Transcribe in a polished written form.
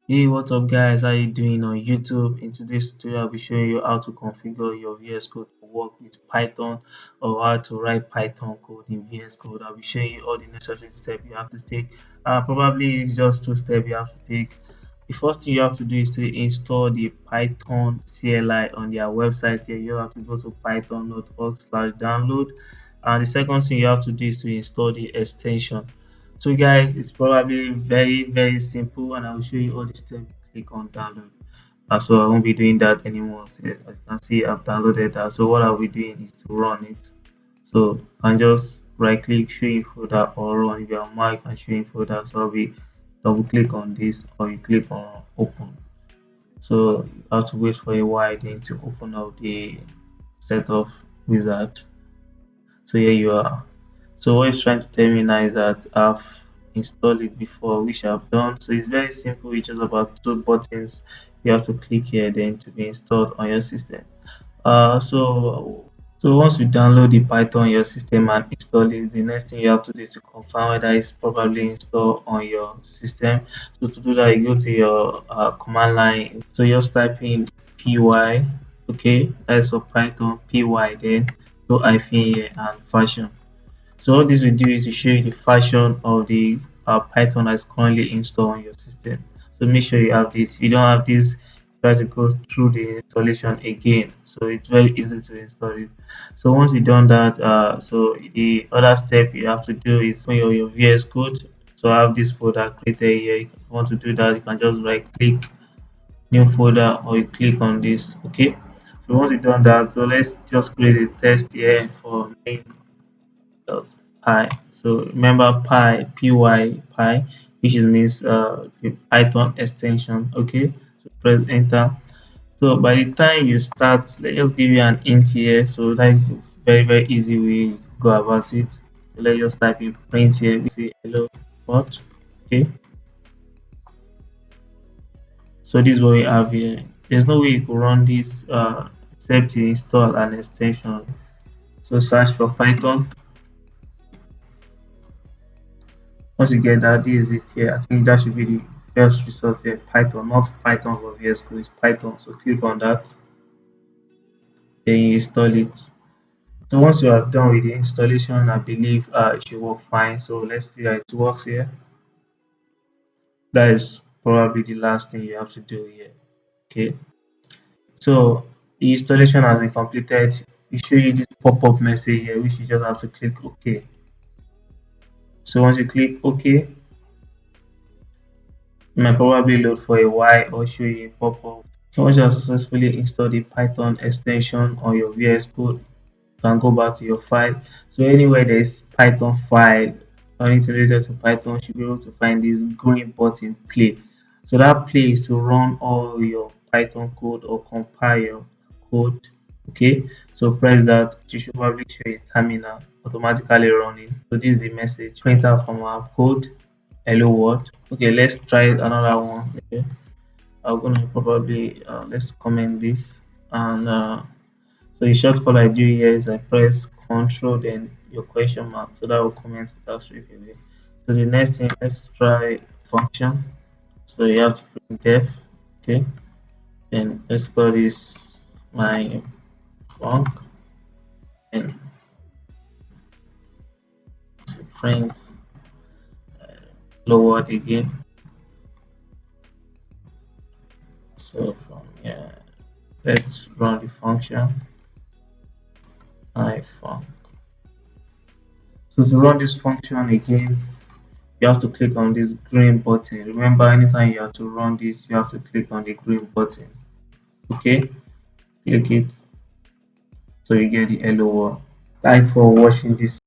Hey, what's up, guys? How you doing on YouTube? In today's tutorial, I'll be showing you how to configure your VS Code to work with Python, or how to write Python code in VS Code. I'll be showing you all the necessary steps you have to take. Probably it's just two steps you have to take. The first thing you have to do is to install the Python CLI on their website. Here, you have to go to python.org/download. And the second thing you have to do is to install the extension. So guys, it's probably very simple, and I'll show you all the steps. Click on download. So I won't be doing that anymore. So as you can see, I've downloaded that. So what I'll be doing is to run it. So I can just right click, show in folder, or run. If you're on Mac, and show in folder. So I'll be double click on this, or you click on open. So you have to wait for a while then to open up the setup wizard. So here you are. So what it's trying to tell me now is that I've installed it before, which I've done. So it's very simple. It's just about two buttons. You have to click here then to be installed on your system. So once you download the Python on your system and install it, the next thing you have to do is to confirm whether it's properly installed on your system. So to do that, you go to your command line. So you just type in py, okay, that's for Python, py, then so hyphen here and fashion. So all this will do is to show you the version of the Python that's currently installed on your system. So make sure you have this. If you don't have this, try to go through the installation again. So it's very easy to install it. So once you've done that, so the other step you have to do is for your VS Code. So I have this folder created here. If you want to do that, you can just right click new folder, or you click on this. Okay. So once you've done that, so let's just create a test here for main dot py. So remember py, which means the Python extension. Okay, so press enter. So by the time you start, let's just give you an int here. So that's very easy way to go about it. So let's just type in print here. We say hello what. Okay, so this is what we have here. There's no way you could run this except you install an extension. So search for Python. Once you get that, this is it here. I think that should be the first result here. Python, not Python for VS Code, it's Python. So click on that, then you install it. So once you are done with the installation, I believe it should work fine. So let's see how it works here. That is probably the last thing you have to do here. Okay. So the installation has been completed. It show you this pop-up message here, which you just have to click OK. So once you click OK, it might probably load for a while or show you a pop-up. So once you have successfully installed the Python extension on your VS Code, you can go back to your file. So anywhere there is Python file or related to Python, you should be able to find this green button play. So that play is to run all your Python code or compile your code. Okay, so press that. You should probably show a terminal automatically running. So this is the message print out from our code. Hello world. Okay, let's try another one. Okay, I'm gonna probably let's comment this, and so the shortcut I do here is I press Control then your question mark, so that will comment it out straight away. So the next thing, let's try function. So you have to print def. Okay, then let's call this my func, and print lower again. So from here, let's run the function iFunc. So to run this function again, you have to click on this green button. Remember, anytime you have to run this, you have to click on the green button. Okay, click it, so you get the hello world. Thanks for watching this.